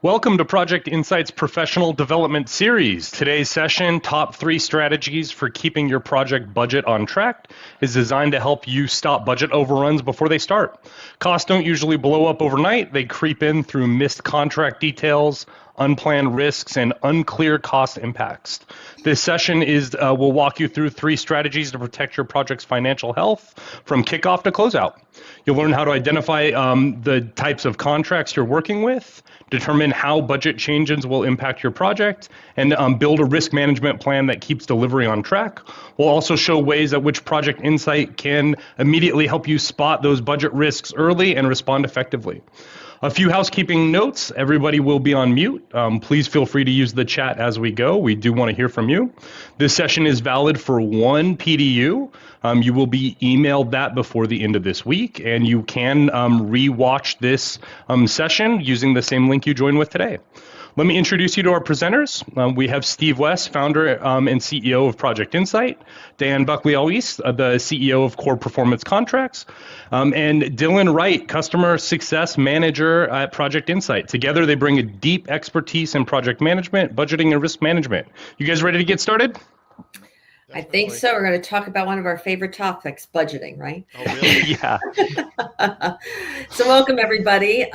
Welcome to Project Insight's Professional Development Series. Today's session, Top 3 Strategies for Keeping Your Project Budget on Track, is designed to help you stop budget overruns before they start. Costs don't usually blow up overnight. They creep in through missed contract details, unplanned risks, and unclear cost impacts. This session will walk you through 3 strategies to protect your project's financial health from kickoff to closeout. You'll learn how to identify the types of contracts you're working with, determine how budget changes will impact your project, and build a risk management plan that keeps delivery on track. We'll also show ways at which Project Insight can immediately help you spot those budget risks early and respond effectively. A few housekeeping notes. Everybody will be on mute. Please feel free to use the chat as we go. We do want to hear from you. This session is valid for 1 PDU. You will be emailed that before the end of this week, and you can re-watch this session using the same link you joined with today. Let me introduce you to our presenters. We have Steve West, founder and CEO of Project Insight, Diane Buckley-Altwies, the CEO of Core Performance Contracts, and Dylan Wright, Customer Success Manager at Project Insight. Together, they bring a deep expertise in project management, budgeting, and risk management. You guys ready to get started? I think so. We're going to talk about one of our favorite topics, budgeting, right? Oh, really? Yeah. So welcome, everybody.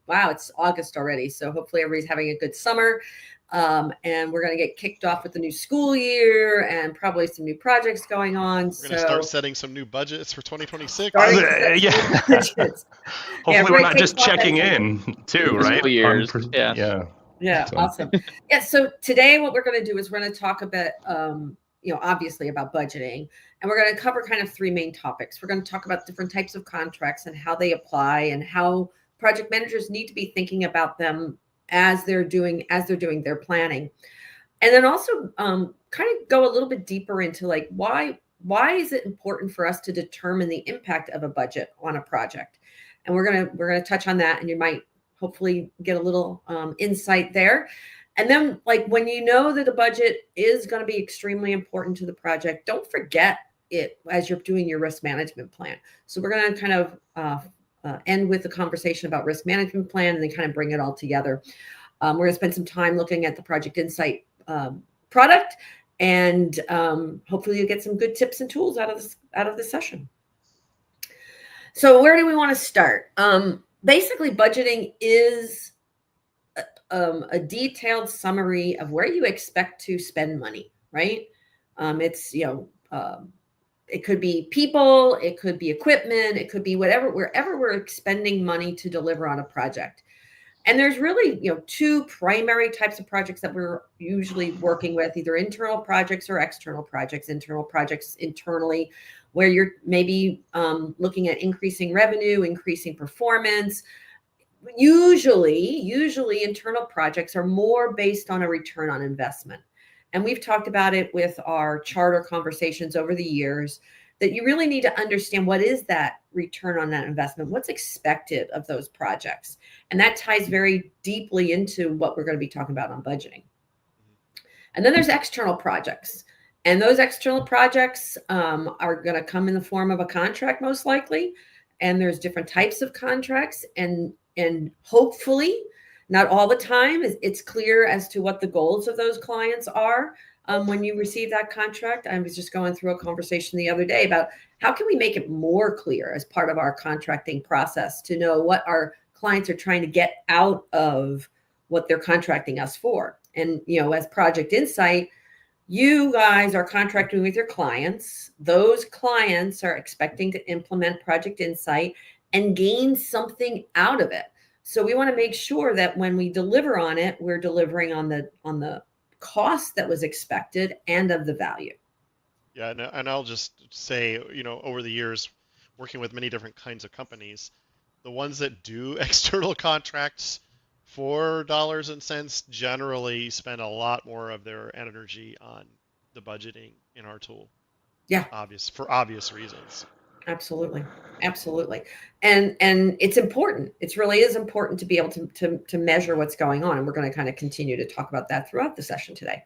Wow, it's August already, so hopefully everybody's having a good summer. And we're going to get kicked off with the new school year and probably some new projects going on. We're going to start setting some new budgets for 2026. Yeah. Hopefully we're not just checking in, too, right? Years. Yeah, so. Awesome. Yeah, so today what we're going to do is we're going to talk a bit, obviously about budgeting. And we're going to cover kind of 3 main topics. We're going to talk about different types of contracts and how they apply and how project managers need to be thinking about them as they're doing their planning. And then also kind of go a little bit deeper into like why is it important for us to determine the impact of a budget on a project? And we're gonna touch on that, and you might hopefully get a little insight there. And then like when you know that a budget is going to be extremely important to the project, don't forget it as you're doing your risk management plan. So we're going to kind of end with a conversation about risk management plan and then kind of bring it all together. We're going to spend some time looking at the Project Insight product, and hopefully you get some good tips and tools out of this session. So where do we want to start? Basically, budgeting is a detailed summary of where you expect to spend money, right? It's, it could be people, it could be equipment, it could be wherever we're expending money to deliver on a project. And there's really, 2 primary types of projects that we're usually working with, either internal projects or external projects. Internal projects internally, where you're maybe looking at increasing revenue, increasing performance. Usually internal projects are more based on a return on investment. And we've talked about it with our charter conversations over the years, that you really need to understand what is that return on that investment, what's expected of those projects. And that ties very deeply into what we're going to be talking about on budgeting. And then there's external projects. And those external projects are going to come in the form of a contract, most likely. And there's different types of contracts. And hopefully, not all the time, it's clear as to what the goals of those clients are when you receive that contract. I was just going through a conversation the other day about how can we make it more clear as part of our contracting process to know what our clients are trying to get out of what they're contracting us for. And, as Project Insight, you guys are contracting with your clients. Those clients are expecting to implement Project Insight and gain something out of it. So we want to make sure that when we deliver on it, we're delivering on the cost that was expected and of the value. Yeah, and I'll just say, over the years, working with many different kinds of companies, the ones that do external contracts for dollars and cents generally spend a lot more of their energy on the budgeting in our tool. Yeah. For obvious reasons. Absolutely. And it's important. It really is important to be able to measure what's going on. And we're going to kind of continue to talk about that throughout the session today.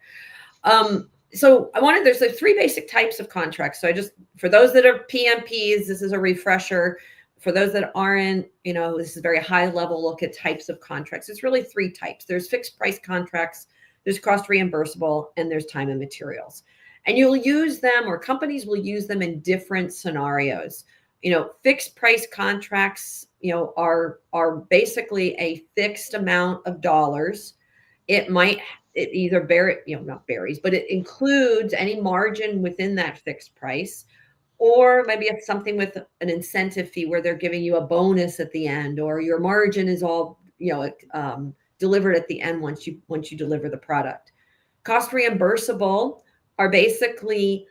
So there's like 3 basic types of contracts. So for those that are PMPs, this is a refresher. for those that aren't, this is a very high level look at types of contracts. It's really 3 types. There's fixed price contracts, there's cost reimbursable, and there's time and materials. And you'll use them, or companies will use them in different scenarios. Fixed price contracts, are basically a fixed amount of dollars. It either not varies, but it includes any margin within that fixed price. Or maybe it's something with an incentive fee where they're giving you a bonus at the end, or your margin is all, delivered at the end once you deliver the product. Cost reimbursable are basically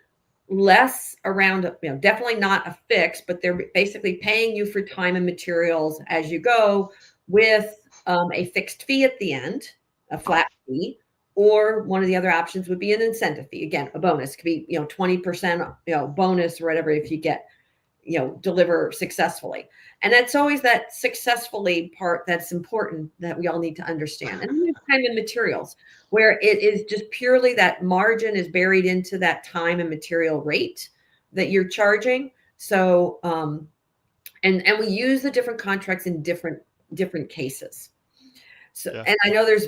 less around, definitely not a fix, but they're basically paying you for time and materials as you go with a fixed fee at the end, a flat fee. Or one of the other options would be an incentive fee. Again, a bonus. It could be, 20%, bonus or whatever if you get, deliver successfully. And that's always that successfully part that's important that we all need to understand. And then time and materials, where it is just purely that margin is buried into that time and material rate that you're charging. So, and we use the different contracts in different cases. So, yeah. And I know there's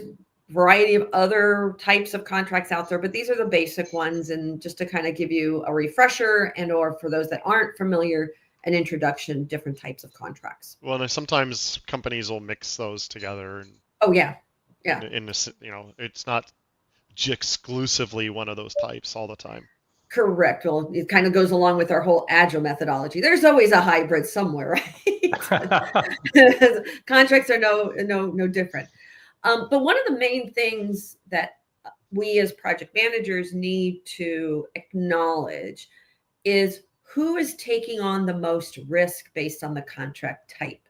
variety of other types of contracts out there, but these are the basic ones. And just to kind of give you a refresher, and or for those that aren't familiar, an introduction, different types of contracts. Well, and sometimes companies will mix those together. And oh yeah. In this, it's not exclusively one of those types all the time. Correct. Well, it kind of goes along with our whole Agile methodology. There's always a hybrid somewhere, right? Contracts are no different. But one of the main things that we as project managers need to acknowledge is who is taking on the most risk based on the contract type.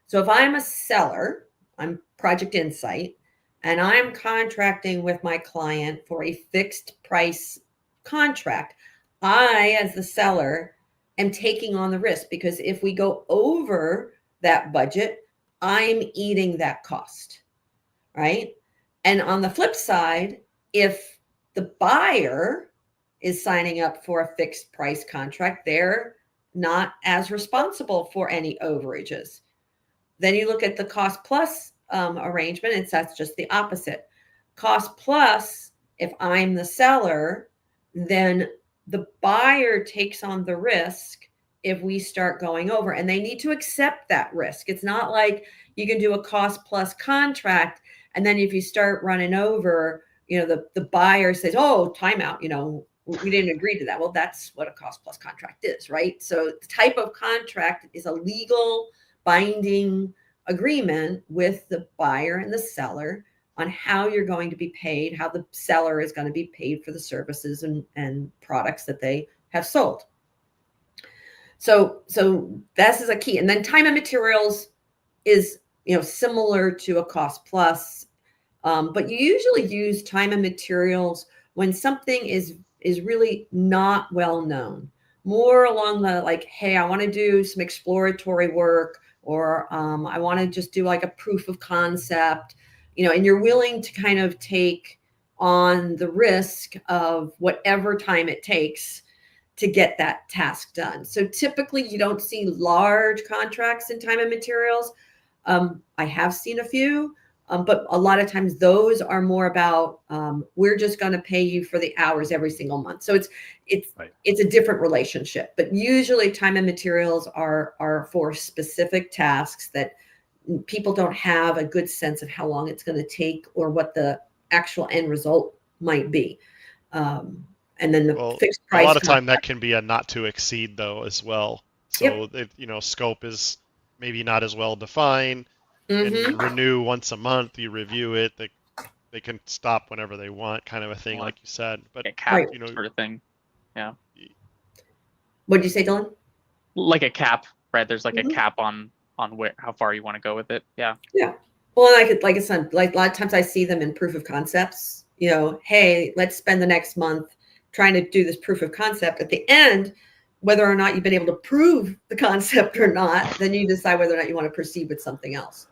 So if I'm a seller, I'm Project Insight, and I'm contracting with my client for a fixed price contract, I, as the seller, am taking on the risk, because if we go over that budget, I'm eating that cost. Right. And on the flip side, if the buyer is signing up for a fixed price contract, they're not as responsible for any overages. Then you look at the cost plus arrangement, and that's just the opposite. Cost plus, if I'm the seller, then the buyer takes on the risk if we start going over, and they need to accept that risk. It's not like you can do a cost plus contract, and then if you start running over, the buyer says, oh, timeout, we didn't agree to that. Well, that's what a cost plus contract is, right? So the type of contract is a legal binding agreement with the buyer and the seller on how you're going to be paid, how the seller is going to be paid for the services and products that they have sold. So this is a key. And then time and materials is, similar to a cost plus, but you usually use time and materials when something is really not well known, more along the like, hey, I want to do some exploratory work, or I want to just do like a proof of concept, and you're willing to kind of take on the risk of whatever time it takes to get that task done. So typically you don't see large contracts in time and materials. I have seen a few, but a lot of times those are more about we're just going to pay you for the hours every single month. So it's a different relationship. But usually time and materials are for specific tasks that people don't have a good sense of how long it's going to take or what the actual end result might be. And then the fixed price. A lot of time that can be a not to exceed though as well. So scope is maybe not as well defined. Mm-hmm. And renew once a month. You review it. They can stop whenever they want, kind of a thing, like you said. But a cap sort of thing. Yeah. What did you say, Dylan? Like a cap, right? There's like a cap on how far you want to go with it. Yeah. Yeah. Well, like a lot of times I see them in proof of concepts. Hey, let's spend the next month trying to do this proof of concept. At the end, whether or not you've been able to prove the concept or not, then you decide whether or not you want to proceed with something else.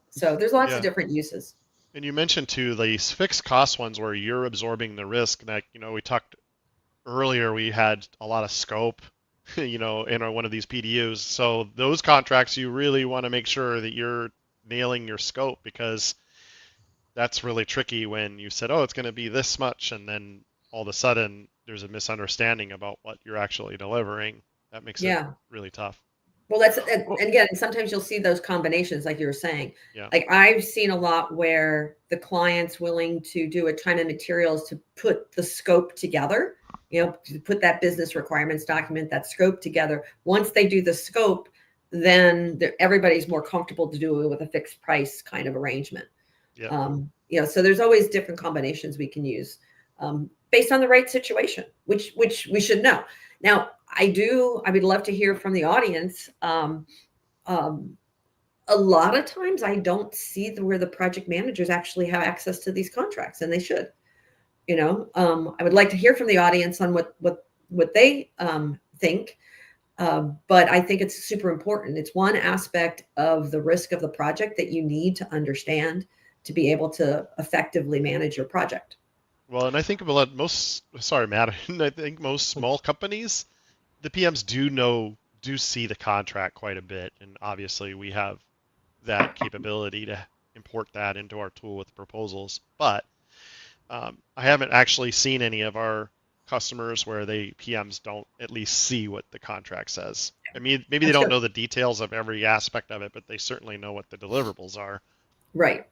So there's lots of different uses. And you mentioned too these fixed cost ones where you're absorbing the risk. That we talked earlier, we had a lot of scope in one of these PDUs. So those contracts, you really want to make sure that you're nailing your scope, because that's really tricky when you said, oh, it's going to be this much, and then all of a sudden there's a misunderstanding about what you're actually delivering. That makes it really tough. Well, and again, sometimes you'll see those combinations, like you were saying. Yeah. Like I've seen a lot where the client's willing to do a time and materials to put the scope together, to put that business requirements document, that scope together. Once they do the scope, then everybody's more comfortable to do it with a fixed price kind of arrangement. Yeah. So there's always different combinations we can use based on the right situation, which we should know. Now, I would love to hear from the audience. A lot of times I don't see where the project managers actually have access to these contracts, and they should. I would like to hear from the audience on what they think. But I think it's super important. It's one aspect of the risk of the project that you need to understand to be able to effectively manage your project. Well, and I think about sorry, Matt, I think most small companies, the PMs do see the contract quite a bit. And obviously we have that capability to import that into our tool with proposals. But I haven't actually seen any of our customers where PMs don't at least see what the contract says. I mean, maybe they don't know the details of every aspect of it, but they certainly know what the deliverables are. Right.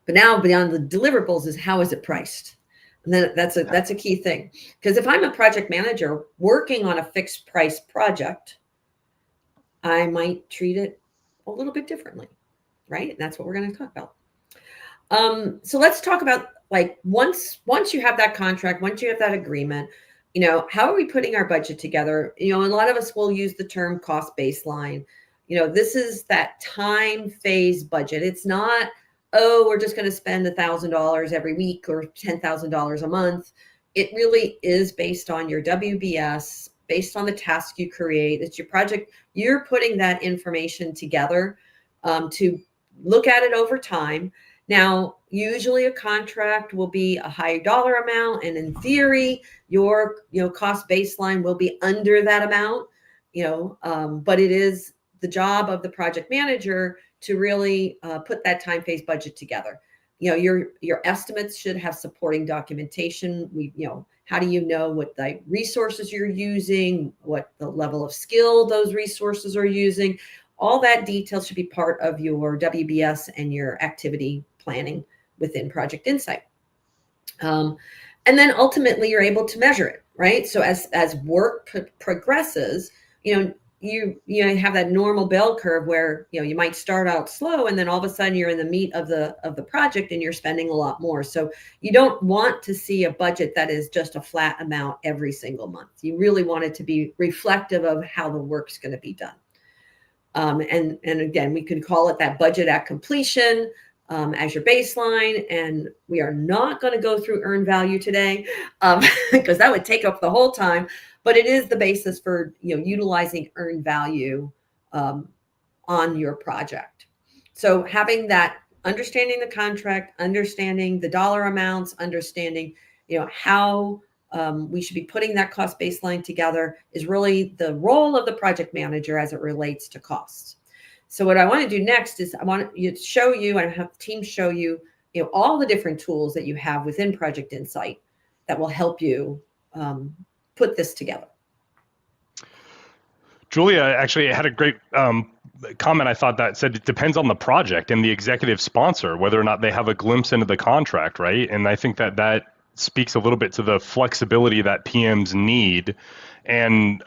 But now beyond the deliverables is how is it priced? And then that's a key thing. Because if I'm a project manager working on a fixed price project, I might treat it a little bit differently, right? And that's what we're going to talk about. So let's talk about, like, once you have that contract, once you have that agreement, how are we putting our budget together? A lot of us will use the term cost baseline. This is that time phase budget. It's not, oh, we're just going to spend $1,000 every week or $10,000 a month. It really is based on your WBS, based on the task you create. It's your project. You're putting that information together to look at it over time. Now, usually a contract will be a high dollar amount, and in theory, your cost baseline will be under that amount. But it is the job of the project manager to really put that time phase budget together. Your estimates should have supporting documentation. How do you know what the resources you're using, what the level of skill those resources are using? All that detail should be part of your WBS and your activity planning within Project Insight. And then ultimately you're able to measure it, right? So as work progresses, you have that normal bell curve where you might start out slow, and then all of a sudden you're in the meat of the project and you're spending a lot more. So you don't want to see a budget that is just a flat amount every single month. You really want it to be reflective of how the work's going to be done. And again, we could call it that budget at completion as your baseline. And we are not going to go through earned value today because that would take up the whole time. But it is the basis for utilizing earned value on your project. So having that, understanding the contract, understanding the dollar amounts, understanding how we should be putting that cost baseline together is really the role of the project manager as it relates to costs. So what I want to do next is I want to show you and have the team show you, all the different tools that you have within Project Insight that will help you put this together. Julia actually had a great comment, I thought, that said it depends on the project and the executive sponsor, whether or not they have a glimpse into the contract, right? And I think that speaks a little bit to the flexibility that PMs need, and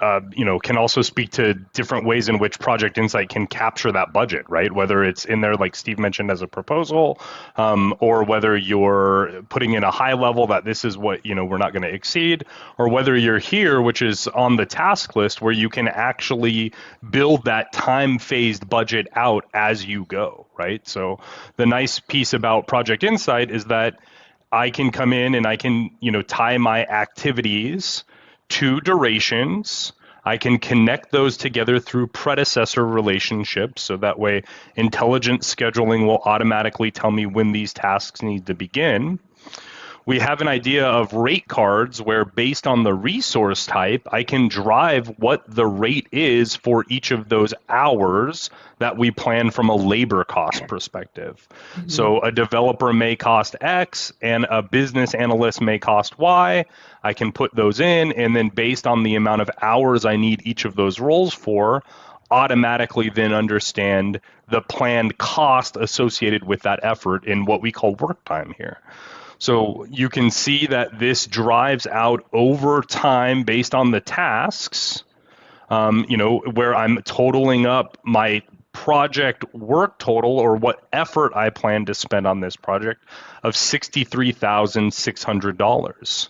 can also speak to different ways in which Project Insight can capture that budget, right? Whether it's in there, like Steve mentioned, as a proposal, or whether you're putting in a high level that this is what we're not going to exceed, or whether you're here, which is on the task list, where you can actually build that time-phased budget out as you go, right? So the nice piece about Project Insight is that I can come in and I can, tie my activities to durations. I can connect those together through predecessor relationships. So that way, intelligent scheduling will automatically tell me when these tasks need to begin. we have an idea of rate cards where based on the resource type, I can drive what the rate is for each of those hours that we plan from a labor cost perspective. Mhm. So a developer may cost X and a business analyst may cost Y. I can put those in, and then based on the amount of hours I need each of those roles for, automatically then understand the planned cost associated with that effort in what we call work time here. So you can see that this drives out over time based on the tasks, where I'm totaling up my project work total or what effort I plan to spend on this project of $63,600.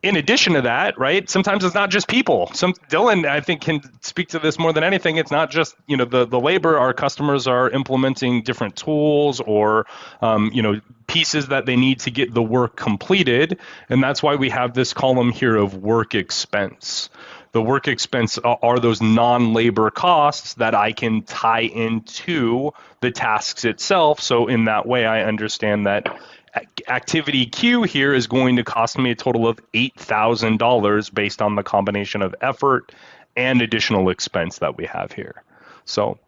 In addition to that, right, sometimes it's not just people. Dylan, I think, can speak to this more than anything. It's not just, the labor. Our customers are implementing different tools or, pieces that they need to get the work completed. And that's why we have this column here of work expense. The work expense are those non-labor costs that I can tie into the tasks itself. So in that way, I understand that activity Q here is going to cost me a total of $8,000 based on the combination of effort and additional expense that we have here. So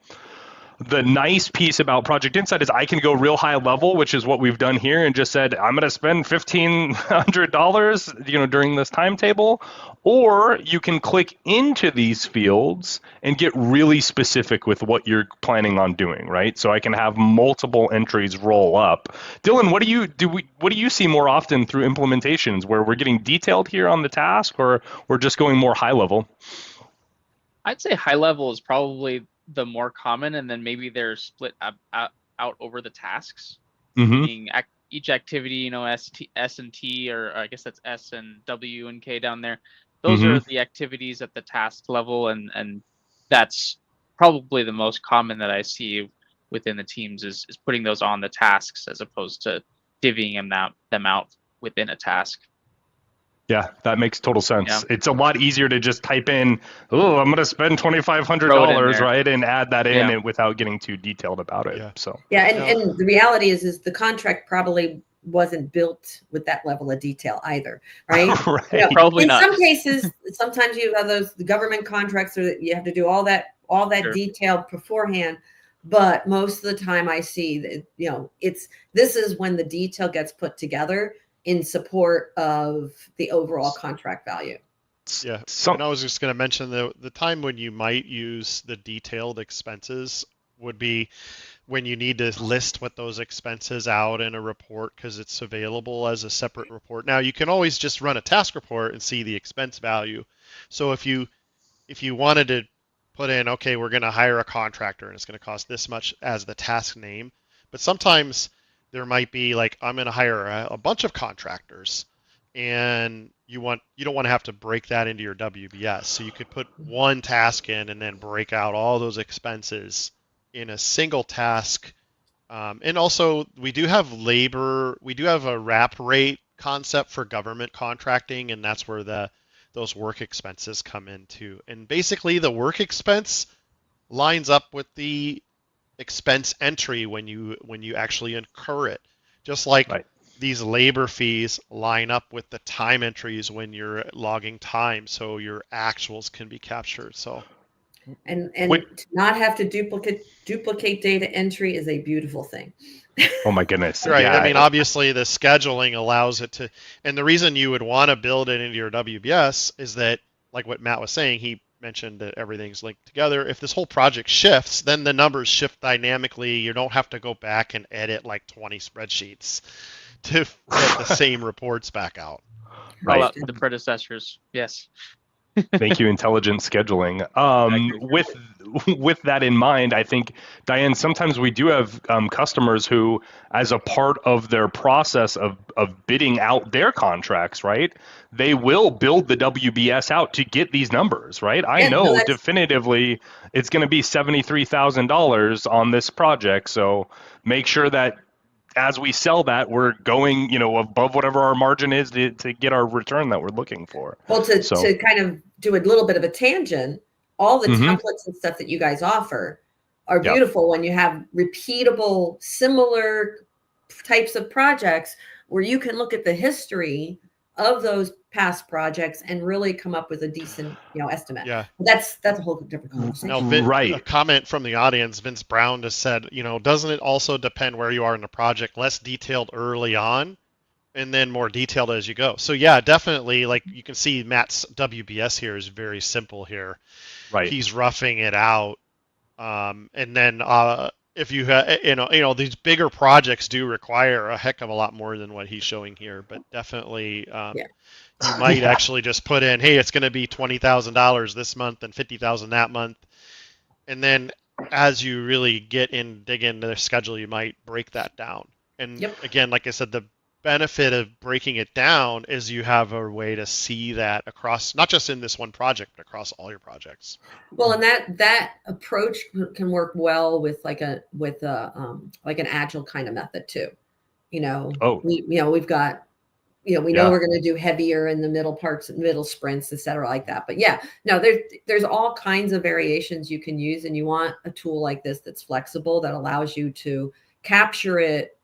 the nice piece about Project Insight is I can go real high level, which is what we've done here, and just said, I'm going to spend $1,500, during this timetable. Or you can click into these fields and get really specific with what you're planning on doing, right? So I can have multiple entries roll up. Dylan, what do you see more often through implementations where we're getting detailed here on the task, or we're just going more high level? I'd say high level is probably the more common, and then maybe they're split out over the tasks. Mm-hmm. Meaning each activity, S and T, or I guess that's S and W and K down there. Those Mm-hmm. are the activities at the task level, and that's probably the most common that I see within the teams is putting those on the tasks as opposed to divvying them out within a task. Yeah, that makes total sense. Yeah. It's a lot easier to just type in, I'm going to spend $2,500, right, and add that in and without getting too detailed about it. Yeah. So and the reality is the contract probably wasn't built with that level of detail either, right? Right. Probably in not. some cases, sometimes you have those government contracts that you have to do all that Sure. detail beforehand. But most of the time I see that, this is when the detail gets put together in support of the overall contract value. Yeah, and I was just going to mention the time when you might use the detailed expenses would be when you need to list what those expenses out in a report because it's available as a separate report. Now you can always just run a task report and see the expense value. So if you wanted to put in, okay, we're going to hire a contractor and it's going to cost this much as the task name, but sometimes there might be like, I'm going to hire a bunch of contractors, and you don't want to have to break that into your WBS. So you could put one task in and then break out all those expenses in a single task. And also we do have a wrap rate concept for government contracting, and that's where those work expenses come into. And basically the work expense lines up with the expense entry when you actually incur it, just like these labor fees line up with the time entries when you're logging time, so your actuals can be captured. So and to not have to duplicate data entry is a beautiful thing. Oh my goodness. Right. Yeah. I mean, obviously the scheduling allows it to, and the reason you would want to build it into your WBS is that, like what Matt was saying, he mentioned that everything's linked together. If this whole project shifts, then the numbers shift dynamically. You don't have to go back and edit like 20 spreadsheets to get the same reports back out. Right. The predecessors. Yes. Thank you, intelligent scheduling. With that in mind, I think, Diane, sometimes we do have customers who, as a part of their process of bidding out their contracts, right, they will build the WBS out to get these numbers, right? I know definitively it's going to be $73,000 on this project, so make sure that as we sell that, we're going, above whatever our margin is to get our return that we're looking for. Well, to kind of do a little bit of a tangent, all the templates and stuff that you guys offer are beautiful when you have repeatable, similar types of projects where you can look at the history of those past projects and really come up with a decent, estimate. Yeah. That's a whole different conversation. Now, Right. A comment from the audience, Vince Brown has said, doesn't it also depend where you are in the project? Less detailed early on, and then more detailed as you go. So yeah, definitely. Like you can see, Matt's WBS here is very simple here. Right. He's roughing it out, and then if you these bigger projects do require a heck of a lot more than what he's showing here, but definitely you might actually just put in, hey, it's going to be $20,000 this month and $50,000 that month, and then as you really dig into their schedule, you might break that down. And again, like I said, the benefit of breaking it down is you have a way to see that across, not just in this one project, but across all your projects. Well, and that approach can work well with like an agile kind of method too. We've got, we know we're going to do heavier in the middle parts, middle sprints, et cetera, like that. But there's all kinds of variations you can use, and you want a tool like this that's flexible, that allows you to capture it,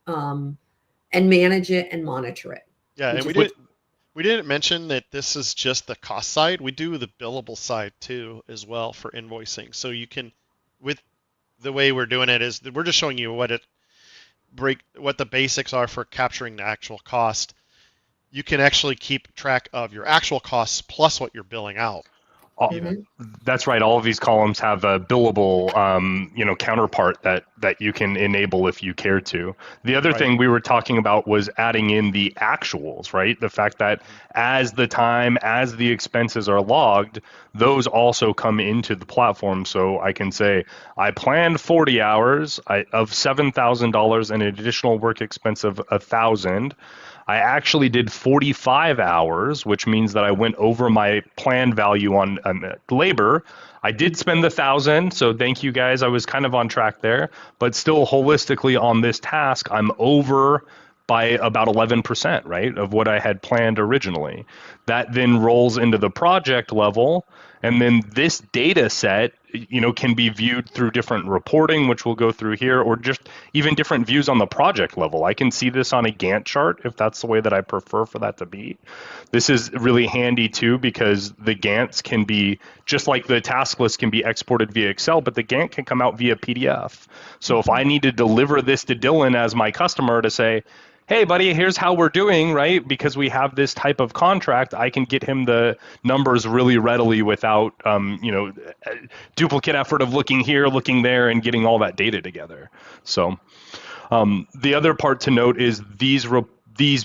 and manage it and monitor it. Yeah, and we didn't mention that this is just the cost side. We do the billable side too as well for invoicing. So you can, with the way we're doing it, is we're just showing you what the basics are for capturing the actual cost. You can actually keep track of your actual costs plus what you're billing out. That's right. All of these columns have a billable, counterpart that you can enable if you care to. The other thing we were talking about was adding in the actuals, right? The fact that as the expenses are logged, those also come into the platform. So I can say, I planned 40 hours of $7,000 and an additional work expense of $1,000. I actually did 45 hours, which means that I went over my planned value on labor. I did spend the $1,000, so thank you guys. I was kind of on track there, but still holistically on this task, I'm over by about 11%, right, of what I had planned originally. That then rolls into the project level, and then this data set, can be viewed through different reporting, which we'll go through here, or just even different views on the project level. I can see this on a Gantt chart if that's the way that I prefer for that to be. This is really handy too, because the Gantts can be, just like the task list can be exported via Excel, but the Gantt can come out via PDF. So if I need to deliver this to Dylan as my customer to say, hey, buddy, here's how we're doing, right? Because we have this type of contract, I can get him the numbers really readily without, duplicate effort of looking here, looking there, and getting all that data together. So the other part to note is these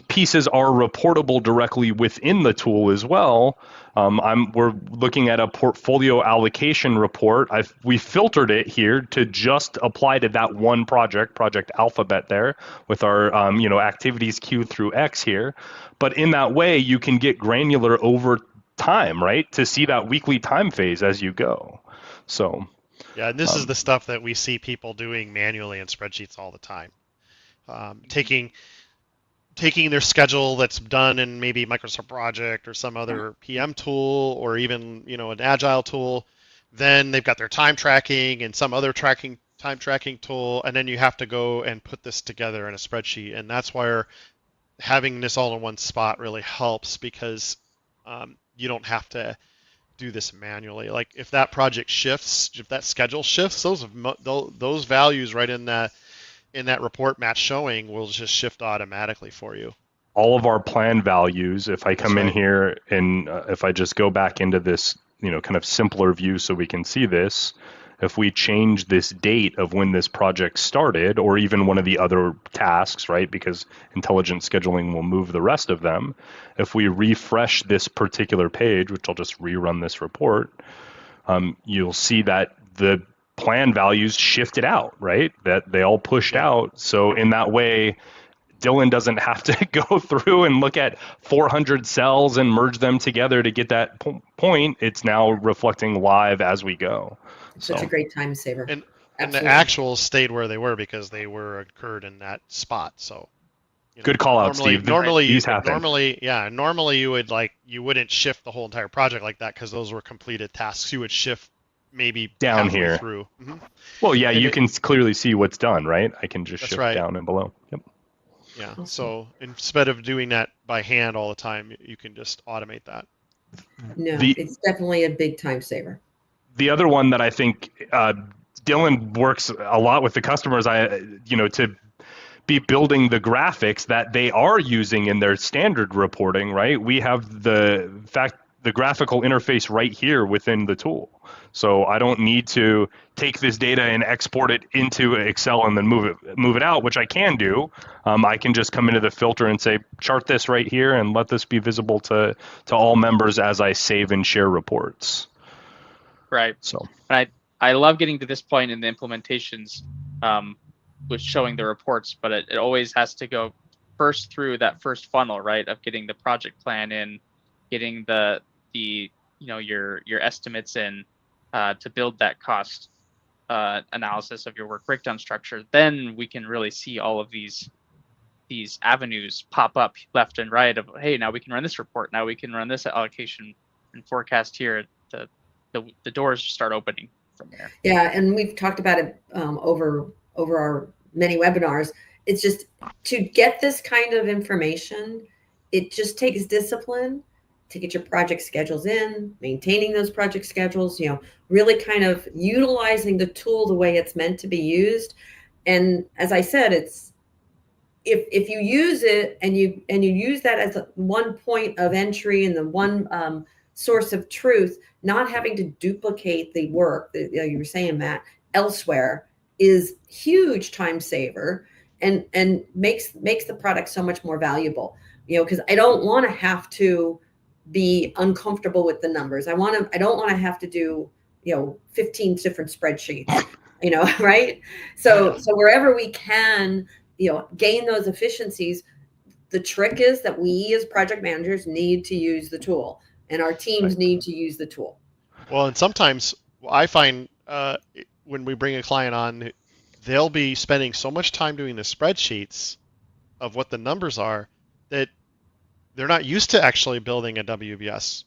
pieces are reportable directly within the tool as well. We're looking at a portfolio allocation report. We filtered it here to just apply to that one Project Alphabet there, with our activities Q through X here. But in that way, you can get granular over time, right, to see that weekly time phase as you go. So yeah, and this is the stuff that we see people doing manually in spreadsheets all the time. Taking their schedule that's done in maybe Microsoft Project or some other PM tool, or even an Agile tool, then they've got their time tracking and some other time tracking tool, and then you have to go and put this together in a spreadsheet. And that's where having this all in one spot really helps, because you don't have to do this manually. Like if that project shifts, if that schedule shifts, those values right in that report Matt's showing will just shift automatically for you. All of our plan values, if I come in here and if I just go back into this, kind of simpler view so we can see this, if we change this date of when this project started, or even one of the other tasks, right, because intelligent scheduling will move the rest of them, if we refresh this particular page, which I'll just rerun this report, you'll see that the plan values shifted out, right? That they all pushed out. So in that way, Dylan doesn't have to go through and look at 400 cells and merge them together to get that point. It's now reflecting live as we go. Such a great time saver. And the actuals stayed where they were because they were occurred in that spot. So good call out, Steve. Normally you wouldn't shift the whole entire project like that, because those were completed tasks. You would shift maybe down here through. Well, yeah, you can clearly see what's done, right? I can just shift down and below. Yep. Yeah. Awesome. So instead of doing that by hand all the time, you can just automate that. No, The it's definitely a big time saver. the other one that I think Dylan works a lot with the customers, to be building the graphics that they are using in their standard reporting, right? We have the graphical interface right here within the tool. So I don't need to take this data and export it into Excel and then move it out, which I can do. I can just come into the filter and say, chart this right here and let this be visible to all members as I save and share reports. Right. So I love getting to this point in the implementations with showing the reports, but it always has to go first through that first funnel, right? Of getting the project plan in, getting the your estimates in to build that cost analysis of your work breakdown structure. Then we can really see all of these avenues pop up left and right of, hey, now we can run this report, now we can run this allocation and forecast here. The doors start opening from there. Yeah, and we've talked about it over our many webinars. It's just to get this kind of information, it just takes discipline to get your project schedules in, maintaining those project schedules, really kind of utilizing the tool the way it's meant to be used. And as I said, it's if you use it and you use that as one point of entry and the one source of truth, not having to duplicate the work that you were saying, Matt, elsewhere is huge time saver and makes the product so much more valuable. Because I don't want to have to be uncomfortable with the numbers. I don't want to have to do 15 different spreadsheets, right? So wherever we can, gain those efficiencies, the trick is that we as project managers need to use the tool, and our teams need to use the tool. Well, and sometimes I find when we bring a client on, they'll be spending so much time doing the spreadsheets of what the numbers are that they're not used to actually building a WBS.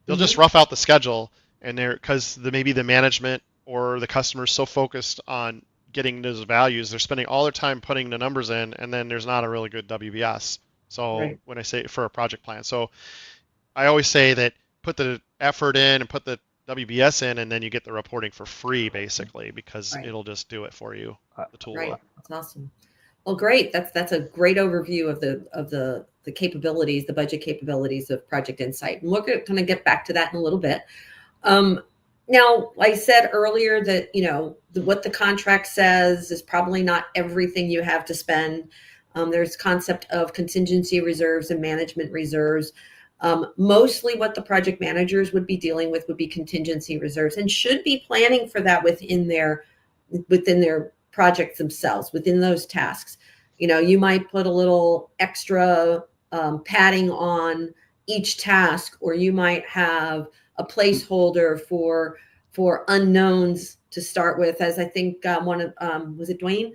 They'll just rough out the schedule, and because maybe the management or the customer is so focused on getting those values, they're spending all their time putting the numbers in, and then there's not a really good WBS. So when I say for a project plan, so I always say that put the effort in and put the WBS in, and then you get the reporting for free, basically, because it'll just do it for you. The tool. Right. That's awesome. Well, great. That's a great overview of the capabilities, the budget capabilities of Project Insight, and we're going to get back to that in a little bit. Now, I said earlier that what the contract says is probably not everything you have to spend. There's concept of contingency reserves and management reserves. Mostly what the project managers would be dealing with would be contingency reserves, and should be planning for that within their projects themselves, within those tasks. You might put a little extra padding on each task, or you might have a placeholder for unknowns to start with, as I think one of was it Dwayne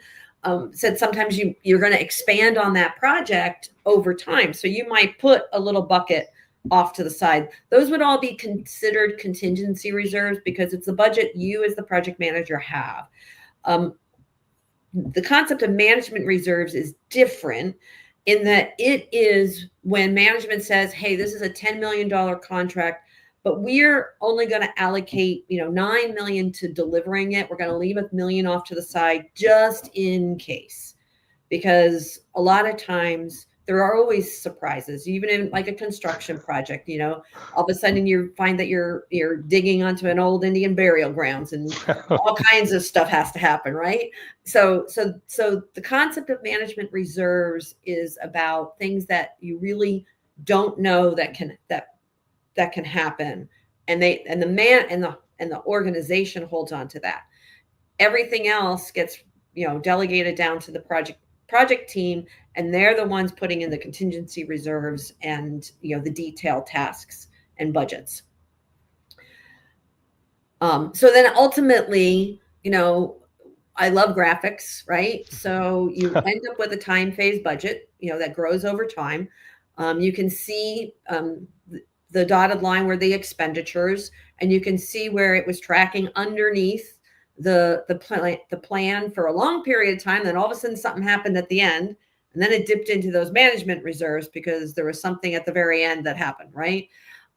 said sometimes you're going to expand on that project over time, so you might put a little bucket off to the side. Those would all be considered contingency reserves because it's the budget you as the project manager have. The concept of management reserves is different in that it is when management says, hey, this is a $10 million contract, but we're only going to allocate, $9 million to delivering it. We're going to leave $1 million off to the side just in case, because a lot of times there are always surprises, even in like a construction project. All of a sudden you find that you're digging onto an old Indian burial grounds, and all kinds of stuff has to happen, right? So the concept of management reserves is about things that you really don't know that can happen, and the organization holds on to that. Everything else gets delegated down to the project team, and they're the ones putting in the contingency reserves and the detailed tasks and budgets. So then ultimately, I love graphics, right? So you end up with a time phase budget, that grows over time. You can see the dotted line where the expenditures, and you can see where it was tracking underneath the plan for a long period of time. Then all of a sudden something happened at the end, And then it dipped into those management reserves because there was something at the very end that happened, right?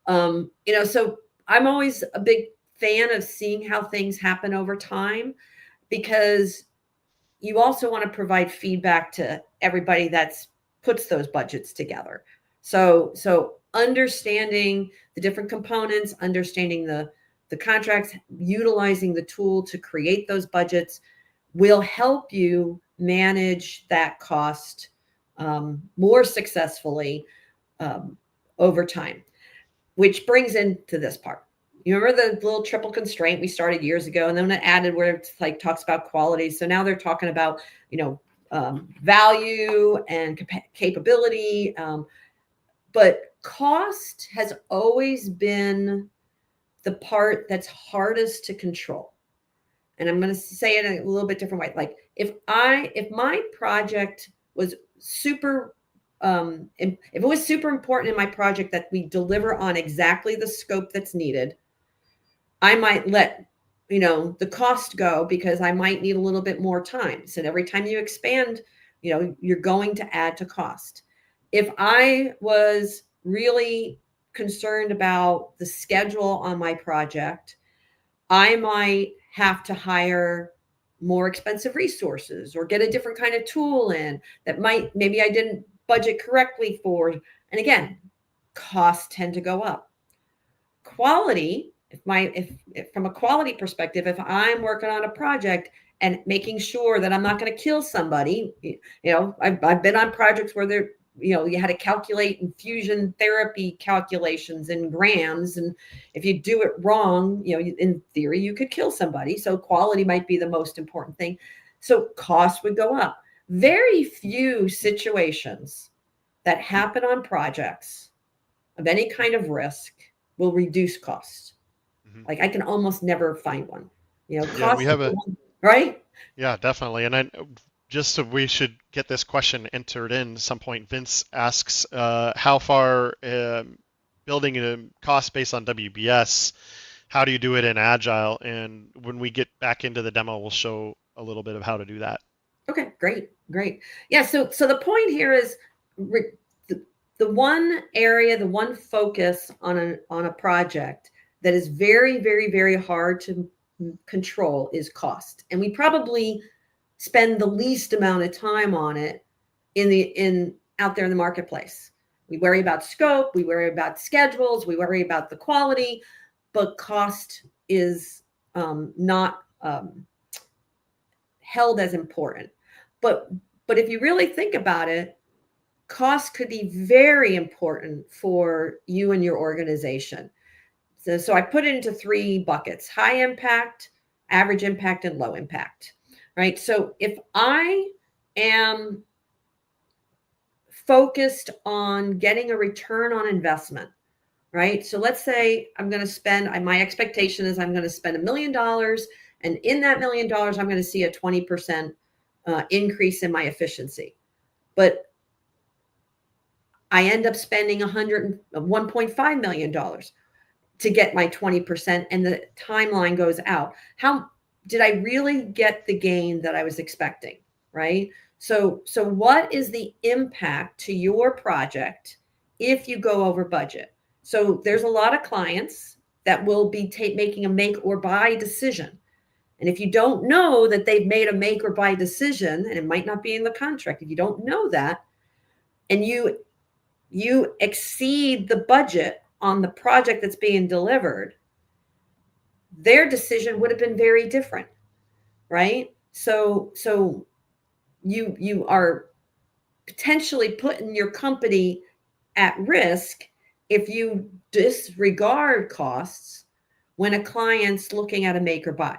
So I'm always a big fan of seeing how things happen over time, because you also want to provide feedback to everybody that's puts those budgets together. So understanding the different components, understanding the contracts, utilizing the tool to create those budgets will help you manage that cost more successfully over time, which brings into this part. You remember the little triple constraint we started years ago, and then it added where it's like talks about quality. So now they're talking about, value and capability. But cost has always been the part that's hardest to control. And I'm going to say it in a little bit different way. Like if my project was super, if it was super important in my project that we deliver on exactly the scope that's needed, I might let, the cost go because I might need a little bit more time. So every time you expand, you're going to add to cost. If I was really concerned about the schedule on my project, I might have to hire more expensive resources or get a different kind of tool in that maybe I didn't budget correctly for. And again, costs tend to go up. Quality, if from a quality perspective, if I'm working on a project and making sure that I'm not going to kill somebody, I've been on projects where you had to calculate infusion therapy calculations in grams. And if you do it wrong, in theory, you could kill somebody. So quality might be the most important thing. So costs would go up. Very few situations that happen on projects of any kind of risk will reduce costs. Mm-hmm. Like I can almost never find one, cost, we have right? Yeah, definitely. And just so we should get this question entered in at some point, Vince asks, how far building a cost based on WBS, how do you do it in Agile? And when we get back into the demo, we'll show a little bit of how to do that. Okay, great. Yeah, so the point here is the one area, the one focus on a project that is very, very, very hard to control is cost. And we probably spend the least amount of time on it out there in the marketplace. We worry about scope, we worry about schedules, we worry about the quality, but cost is not held as important. But if you really think about it, cost could be very important for you and your organization. So I put it into 3 buckets: high impact, average impact, and low impact. Right. So if I am focused on getting a return on investment, right? So let's say I'm going to spend, my expectation is I'm going to spend $1 million. And in that $1 million, I'm going to see a 20% increase in my efficiency. But I end up spending $1.5 million to get my 20%, and the timeline goes out. How did I really get the gain that I was expecting, right? So what is the impact to your project if you go over budget? So there's a lot of clients that will be making a make or buy decision. And if you don't know that they've made a make or buy decision, and it might not be in the contract, if you don't know that, and you exceed the budget on the project that's being delivered, their decision would have been very different, right? So you are potentially putting your company at risk if you disregard costs when a client's looking at a make or buy,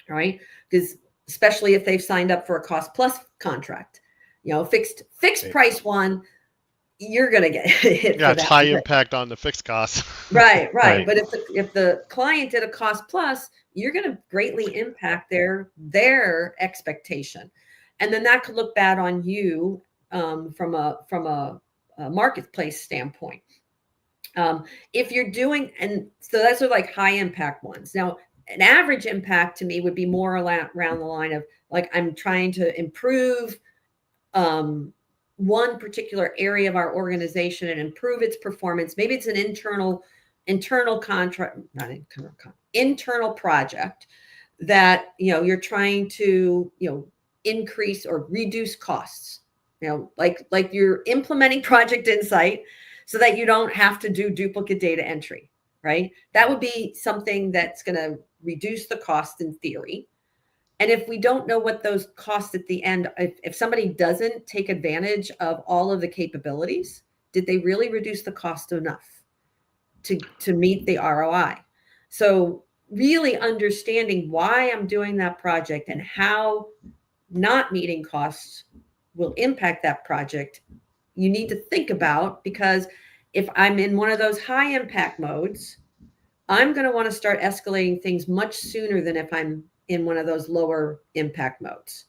right? Because especially if they've signed up for a cost plus contract, fixed price one, you're going to get hit. Yeah, it's high impact on the fixed costs. Right. But if the client did a cost plus, you're going to greatly impact their expectation, and then that could look bad on you from a marketplace standpoint. If you're doing, and so those are like high impact ones. Now, an average impact to me would be more around the line of like, I'm trying to improve one particular area of our organization and improve its performance. Maybe it's an internal contract, not internal project that, you're trying to, increase or reduce costs, like you're implementing Project Insight so that you don't have to do duplicate data entry, right? That would be something that's going to reduce the cost in theory. And if we don't know what those costs at the end, if somebody doesn't take advantage of all of the capabilities, did they really reduce the cost enough to meet the ROI? So really understanding why I'm doing that project and how not meeting costs will impact that project, you need to think about, because if I'm in one of those high impact modes, I'm going to want to start escalating things much sooner than if I'm in one of those lower impact modes.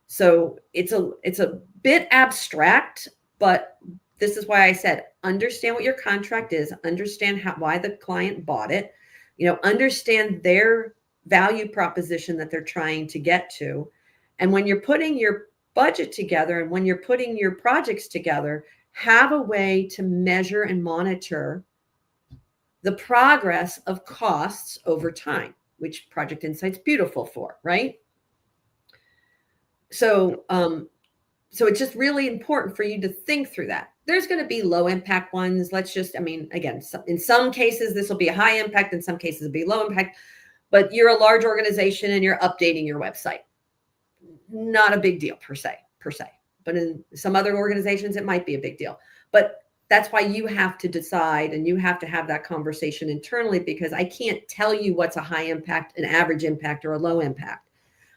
So it's a bit abstract, but this is why I said, understand what your contract is, understand why the client bought it, understand their value proposition that they're trying to get to. And when you're putting your budget together and when you're putting your projects together, have a way to measure and monitor the progress of costs over time, which Project Insight's beautiful for, right? So it's just really important for you to think through that. There's going to be low impact ones. Again, in some cases, this will be a high impact. In some cases, it'll be low impact. But you're a large organization and you're updating your website. Not a big deal per se. But in some other organizations, it might be a big deal. But that's why you have to decide and you have to have that conversation internally, because I can't tell you what's a high impact, an average impact, or a low impact.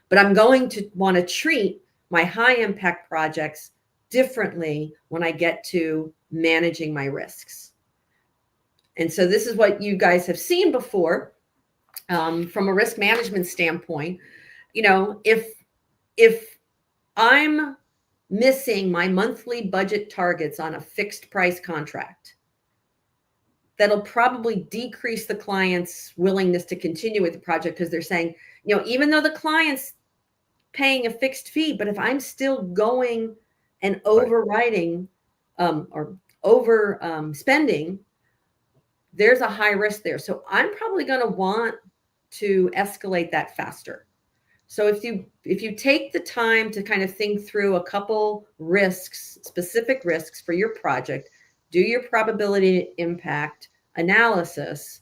But I'm going to want to treat my high impact projects differently when I get to managing my risks. And so this is what you guys have seen before from a risk management standpoint. If I'm missing my monthly budget targets on a fixed price contract, that'll probably decrease the client's willingness to continue with the project, because they're saying, even though the client's paying a fixed fee, but if I'm still going and overriding or over spending, there's a high risk there. So I'm probably going to want to escalate that faster. So if you take the time to kind of think through a couple risks, specific risks for your project, do your probability impact analysis,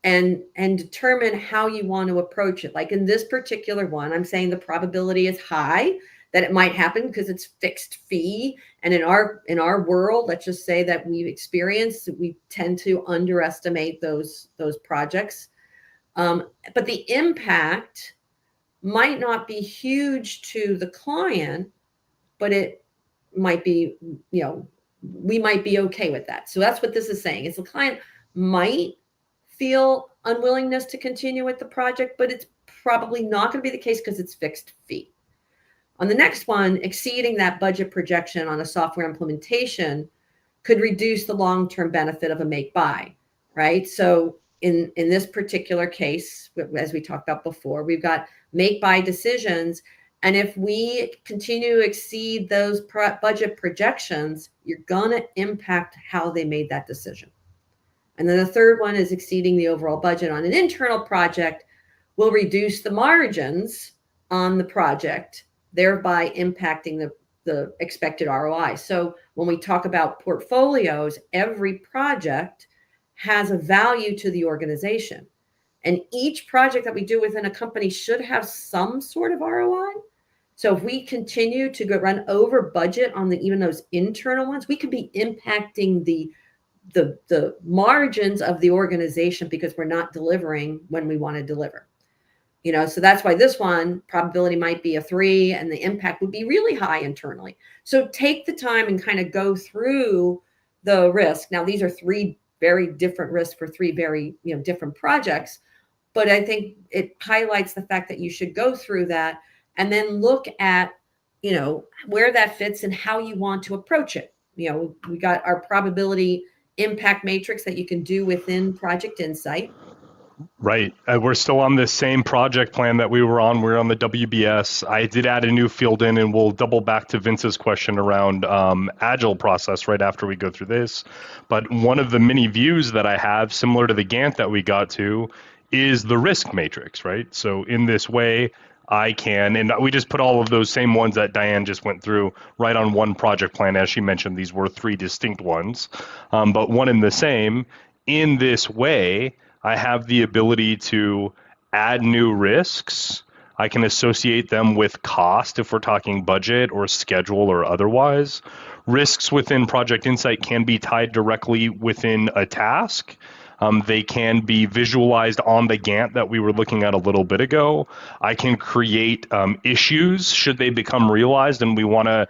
and determine how you want to approach it. Like in this particular one, I'm saying the probability is high that it might happen because it's fixed fee. And in our world, let's just say that we tend to underestimate those projects. But the impact might not be huge to the client, but it might be, we might be okay with that. So that's what this is saying, is the client might feel unwillingness to continue with the project, but it's probably not going to be the case because it's fixed fee. On the next one, exceeding that budget projection on a software implementation could reduce the long-term benefit of a make-buy, right? So in this particular case, as we talked about before, we've got make-buy decisions. And if we continue to exceed those budget projections, you're going to impact how they made that decision. And then the third one is exceeding the overall budget on an internal project will reduce the margins on the project, thereby impacting the expected ROI. So when we talk about portfolios, every project has a value to the organization. And each project that we do within a company should have some sort of ROI. So if we continue to run over budget on even those internal ones, we could be impacting the margins of the organization because we're not delivering when we want to deliver. So that's why this one probability might be a 3 and the impact would be really high internally. So take the time and kind of go through the risk. Now, these are 3 very different risks for 3 very different projects. But I think it highlights the fact that you should go through that and then look at, where that fits and how you want to approach it. We got our probability impact matrix that you can do within Project Insight. Right. We're still on this same project plan that we were on. We're on the WBS. I did add a new field in, and we'll double back to Vince's question around Agile process right after we go through this. But one of the many views that I have, similar to the Gantt that we got to, is the risk matrix, right? So in this way, I can, and we just put all of those same ones that Diane just went through right on one project plan. As she mentioned, these were three distinct ones, but one and the same. In this way, I have the ability to add new risks. I can associate them with cost if we're talking budget or schedule or otherwise. Risks within Project Insight can be tied directly within a task. They can be visualized on the Gantt that we were looking at a little bit ago. I can create issues should they become realized, and we want to,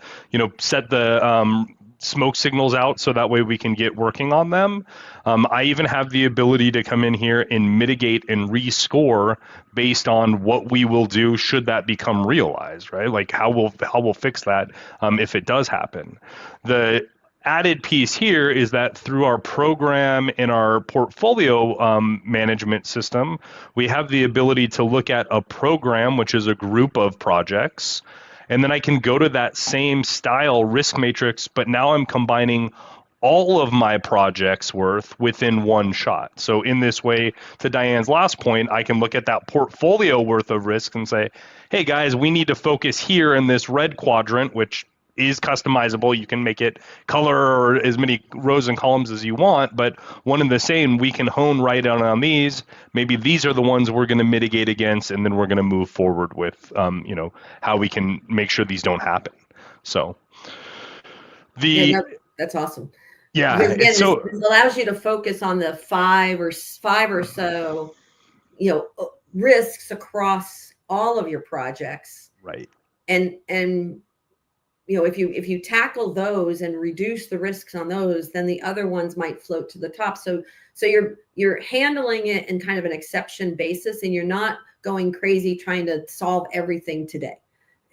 set the smoke signals out so that way we can get working on them. I even have the ability to come in here and mitigate and rescore based on what we will do should that become realized, right? Like how we'll fix that if it does happen. The added piece here is that through our program and our portfolio management system, we have the ability to look at a program, which is a group of projects, and then I can go to that same style risk matrix, but now I'm combining all of my projects worth within one shot. So in this way, to Diane's last point, I can look at that portfolio worth of risk and say, hey guys, we need to focus here in this red quadrant, which is customizable. You can make it color or as many rows and columns as you want, but one and the same, we can hone right on these. Maybe these are the ones we're going to mitigate against, and then we're going to move forward with, how we can make sure these don't happen. So that's awesome. Yeah. Because again, this allows you to focus on the five or so, risks across all of your projects. Right. And if you tackle those and reduce the risks on those, then the other ones might float to the top. So you're handling it in kind of an exception basis, and you're not going crazy trying to solve everything today.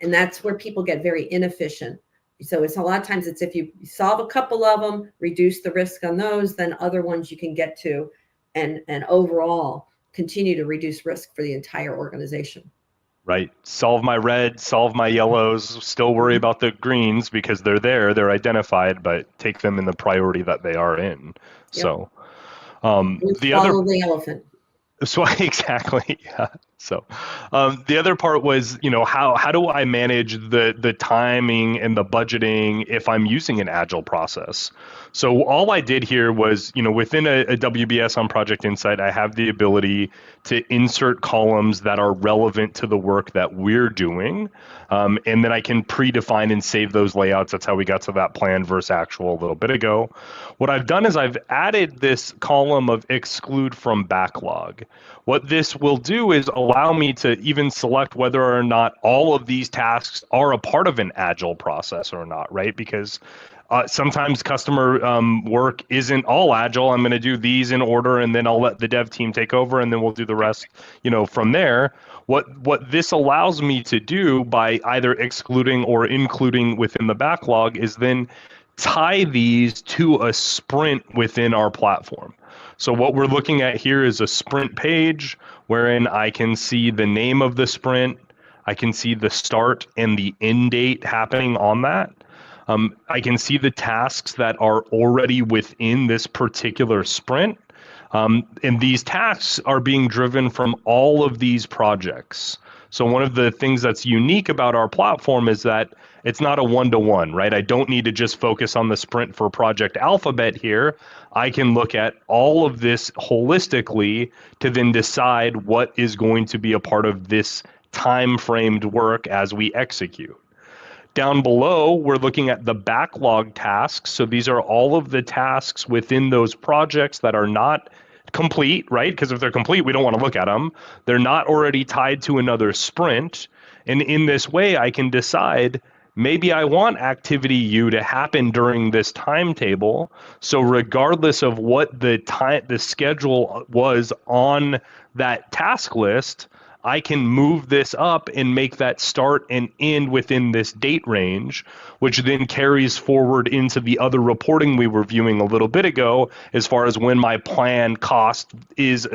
And that's where people get very inefficient. So it's a lot of times if you solve a couple of them, reduce the risk on those, then other ones you can get to, and overall continue to reduce risk for the entire organization. Right. Solve my red, solve my yellows, still worry about the greens because they're there, they're identified, but take them in the priority that they are in. Yep. So the elephant. So exactly. Yeah. So the other part was, how do I manage the timing and the budgeting if I'm using an Agile process? So all I did here was, within a WBS on Project Insight, I have the ability to insert columns that are relevant to the work that we're doing. And then I can predefine and save those layouts. That's how we got to that plan versus actual a little bit ago. What I've done is I've added this column of exclude from backlog. What this will do is allow me to even select whether or not all of these tasks are a part of an Agile process or not, right? Because sometimes customer work isn't all Agile. I'm going to do these in order, and then I'll let the dev team take over, and then we'll do the rest, from there. What this allows me to do by either excluding or including within the backlog is then tie these to a sprint within our platform. So what we're looking at here is a sprint page wherein I can see the name of the sprint, I can see the start and the end date happening on that. I can see the tasks that are already within this particular sprint. And these tasks are being driven from all of these projects. So one of the things that's unique about our platform is that it's not a one-to-one, right? I don't need to just focus on the sprint for Project Alphabet here. I can look at all of this holistically to then decide what is going to be a part of this time-framed work as we execute. Down below, we're looking at the backlog tasks. So these are all of the tasks within those projects that are not complete, right? Because if they're complete, we don't want to look at them. They're not already tied to another sprint. And in this way, I can decide maybe I want activity U to happen during this timetable. So regardless of what the schedule was on that task list, I can move this up and make that start and end within this date range, which then carries forward into the other reporting we were viewing a little bit ago, as far as when my planned cost is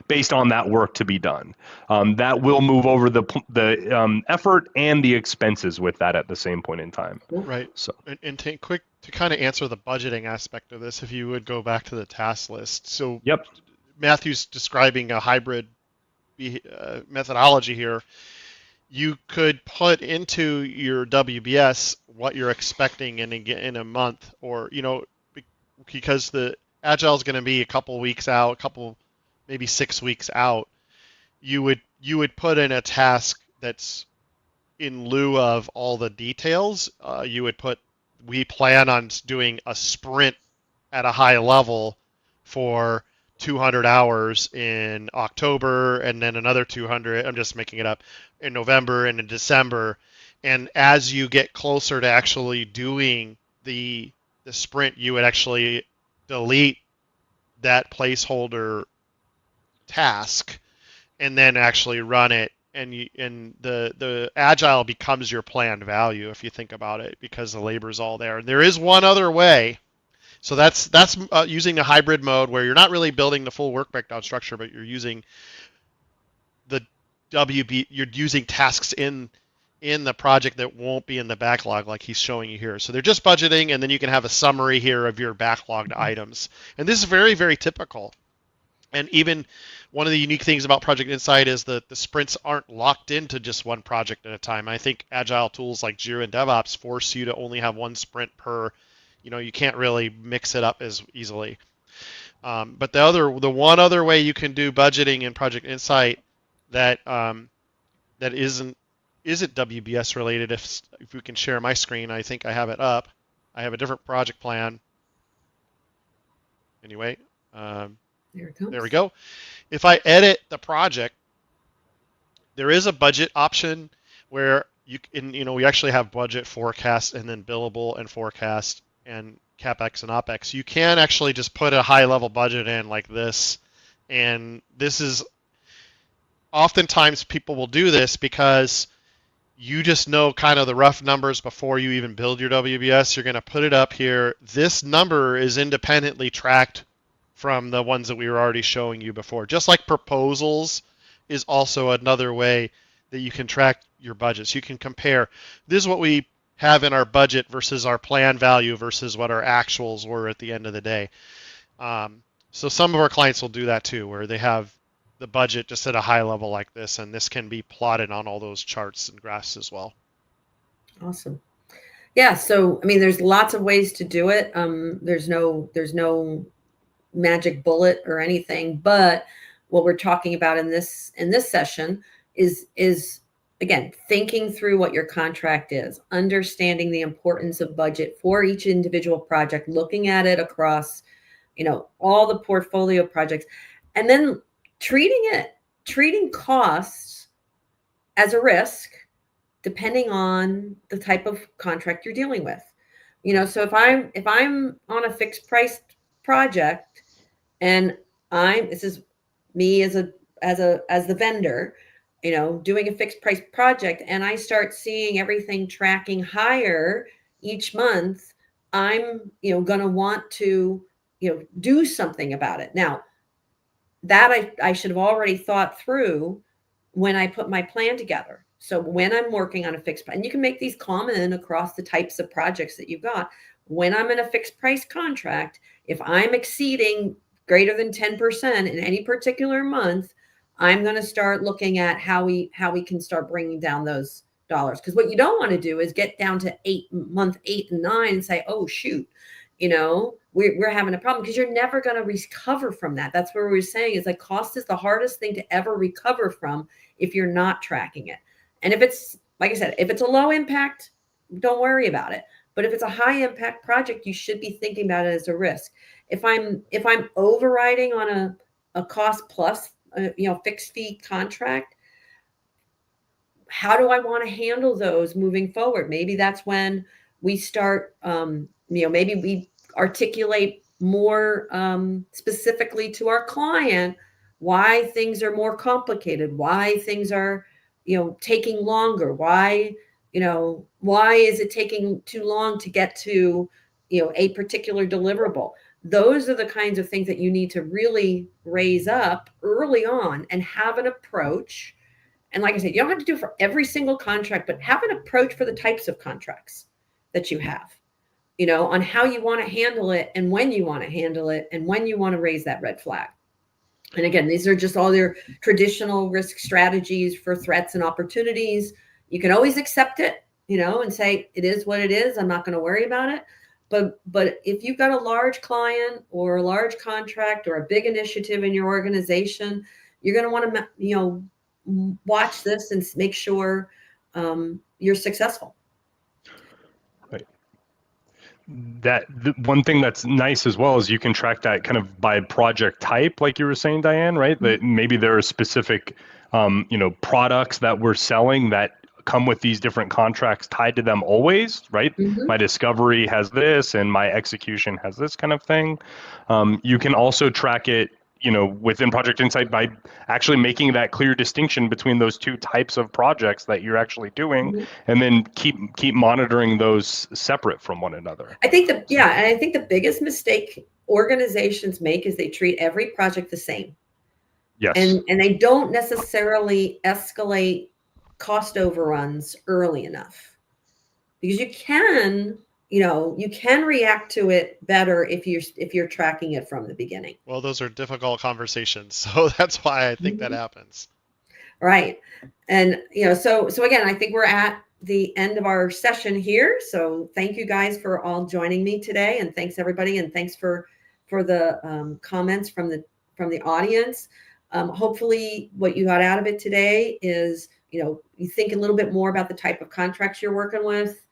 based on that work to be done. That will move over the effort and the expenses with that at the same point in time. Right. So, and quick to kind of answer the budgeting aspect of this, if you would go back to the task list. So yep. Matthew's describing a hybrid methodology here. You could put into your WBS what you're expecting in a month, or because the Agile is going to be a couple weeks out, maybe 6 weeks out. You would put in a task that's in lieu of all the details. You would put, we plan on doing a sprint at a high level for 200 hours in October, and then another 200, I'm just making it up, in November and in December. And as you get closer to actually doing the sprint, you would actually delete that placeholder task and then actually run it. And the Agile becomes your planned value, if you think about it, because the labor is all there. And there is one other way. So that's using a hybrid mode where you're not really building the full work breakdown structure, but you're using the you're using tasks in the project that won't be in the backlog like he's showing you here. So they're just budgeting, and then you can have a summary here of your backlogged items. And this is very, very typical. And even one of the unique things about Project Insight is that the sprints aren't locked into just one project at a time. I think Agile tools like Jira and DevOps force you to only have one sprint per. You can't really mix it up as easily. But the one other way you can do budgeting in Project Insight that isn't WBS related, if we can share my screen, I think I have it up. I have a different project plan. Anyway, there we go. If I edit the project, there is a budget option where we actually have budget, forecast, and then billable and forecast, and CapEx and OpEx. You can actually just put a high level budget in like this. And this is oftentimes people will do this because you just know kind of the rough numbers before you even build your WBS. You're going to put it up here. This number is independently tracked from the ones that we were already showing you before. Just like proposals is also another way that you can track your budgets. You can compare, this is what we have in our budget versus our plan value versus what our actuals were at the end of the day. So some of our clients will do that too, where they have the budget just at a high level like this, and this can be plotted on all those charts and graphs as well. Awesome. Yeah. So, there's lots of ways to do it. There's no magic bullet or anything, but what we're talking about in this session is again, thinking through what your contract is, understanding the importance of budget for each individual project, looking at it across, all the portfolio projects, and then treating costs as a risk, depending on the type of contract you're dealing with. So if I'm on a fixed price project, and this is me as the vendor, doing a fixed price project, and I start seeing everything tracking higher each month, I'm, going to want to, do something about it. Now, that I should have already thought through when I put my plan together. So when I'm working on a fixed price, and you can make these common across the types of projects that you've got, when I'm in a fixed price contract, if I'm exceeding greater than 10% in any particular month, I'm going to start looking at how we can start bringing down those dollars. Because what you don't want to do is get down to month 8 and 9 and say, oh, shoot, we're having a problem, because you're never going to recover from that. That's what we're saying, is like cost is the hardest thing to ever recover from if you're not tracking it. And if it's, like I said, if it's a low impact, don't worry about it. But if it's a high impact project, you should be thinking about it as a risk. If I'm overriding on a cost plus, fixed fee contract, how do I want to handle those moving forward? Maybe that's when we start, maybe we articulate more specifically to our client why things are more complicated, why things are, taking longer, why is it taking too long to get to, a particular deliverable. Those are the kinds of things that you need to really raise up early on and have an approach. And like I said, you don't have to do it for every single contract, but have an approach for the types of contracts that you have, on how you want to handle it and when you want to handle it and when you want to raise that red flag. And again, these are just all your traditional risk strategies for threats and opportunities. You can always accept it, and say, it is what it is. I'm not going to worry about it. But if you've got a large client or a large contract or a big initiative in your organization, you're going to want to, watch this and make sure you're successful. Right. One thing that's nice as well is you can track that kind of by project type, like you were saying, Diane, right? That maybe there are specific, products that we're selling that come with these different contracts tied to them always, right? My discovery has this and my execution has this kind of thing. You can also track it, within Project Insight by actually making that clear distinction between those two types of projects that you're actually doing, and then keep monitoring those separate from one another. I think and I think the biggest mistake organizations make is they treat every project the same. Yes. And they don't necessarily escalate cost overruns early enough, because you can react to it better if you're tracking it from the beginning. Well, those are difficult conversations, so that's why I think that happens. Right. And so again, I think we're at the end of our session here. So thank you guys for all joining me today, and thanks everybody, and thanks for the comments from the audience. Hopefully what you got out of it today is, you think a little bit more about the type of contracts you're working with,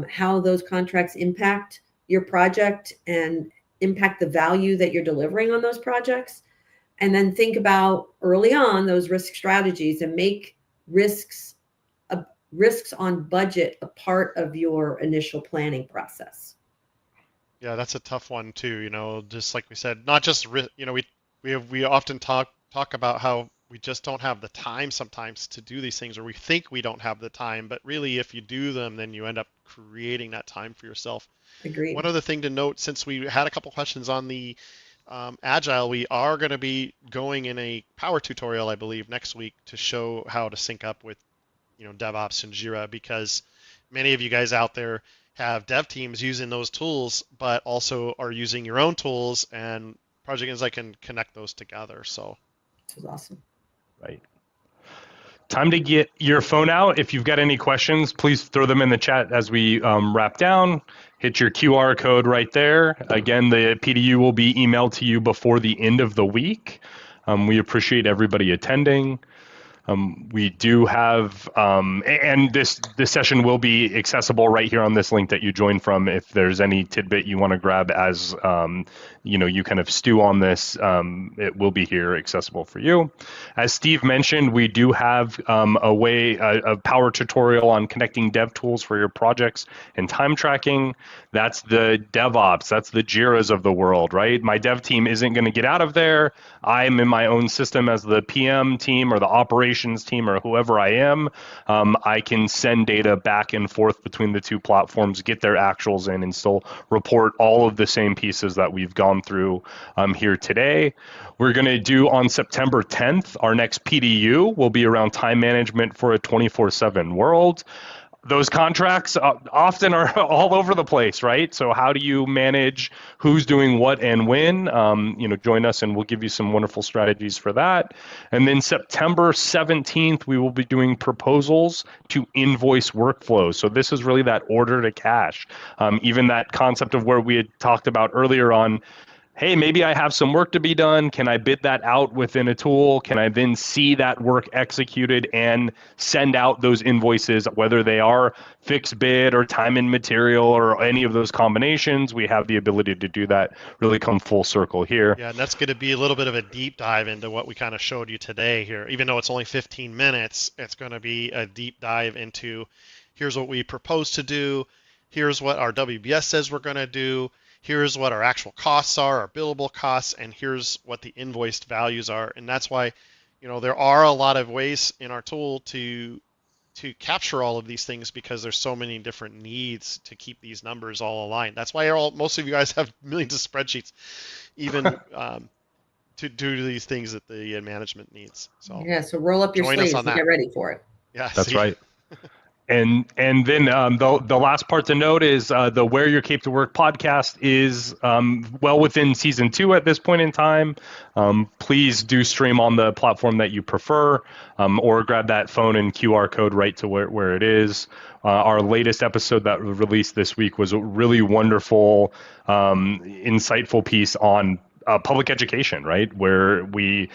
how those contracts impact your project and impact the value that you're delivering on those projects. And then think about early on those risk strategies and make risks on budget a part of your initial planning process. Yeah, that's a tough one too. Just like we said, not just we often talk about how we just don't have the time sometimes to do these things, or we think we don't have the time, but really if you do them, then you end up creating that time for yourself. Agreed. One other thing to note, since we had a couple questions on the Agile, we are going to be going in a power tutorial, I believe, next week to show how to sync up with, DevOps and Jira, because many of you guys out there have dev teams using those tools, but also are using your own tools, and Project Insight can connect those together. So this is awesome. Right. Time to get your phone out. If you've got any questions, please throw them in the chat as we wrap down. Hit your QR code right there. Again, the PDU will be emailed to you before the end of the week. We appreciate everybody attending. We do have, and this session will be accessible right here on this link that you joined from. If there's any tidbit you want to grab as you kind of stew on this, it will be here accessible for you. As Steve mentioned, we do have a power tutorial on connecting dev tools for your projects and time tracking. That's the DevOps, that's the Jiras of the world, right? My dev team isn't going to get out of there. I'm in my own system as the PM team or the operations team or whoever I am. I can send data back and forth between the two platforms, get their actuals in, and still report all of the same pieces that we've gone through here today. We're going to do on September 10th, our next PDU will be around time management for a 24/7 world. Those contracts often are all over the place, right? So how do you manage who's doing what and when? Join us and we'll give you some wonderful strategies for that. And then September 17th, we will be doing proposals to invoice workflows. So this is really that order to cash. Even that concept of where we had talked about earlier on, hey, maybe I have some work to be done. Can I bid that out within a tool? Can I then see that work executed and send out those invoices, whether they are fixed bid or time and material or any of those combinations? We have the ability to do that, really come full circle here. Yeah, and that's going to be a little bit of a deep dive into what we kind of showed you today here. Even though it's only 15 minutes, it's going to be a deep dive into here's what we propose to do, here's what our WBS says we're going to do, here's what our actual costs are, our billable costs, and here's what the invoiced values are. And that's why, there are a lot of ways in our tool to capture all of these things, because there's so many different needs to keep these numbers all aligned. That's why most of you guys have millions of spreadsheets, even to do these things that the management needs. So so roll up your sleeves and get ready for it. Yeah, that's right. And then the last part to note is the Where Your Cape to Work podcast is well within season 2 at this point in time. Please do stream on the platform that you prefer, or grab that phone and QR code right to where it is. Our latest episode that was released this week was a really wonderful, insightful piece on public education, right? Where we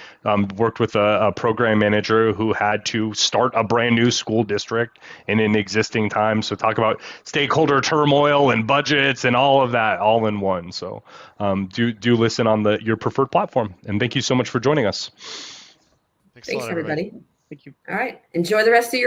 worked with a program manager who had to start a brand new school district in an existing time. So talk about stakeholder turmoil and budgets and all of that all in one. So do listen on your preferred platform. And thank you so much for joining us. Thanks everybody. Thank you. All right. Enjoy the rest of your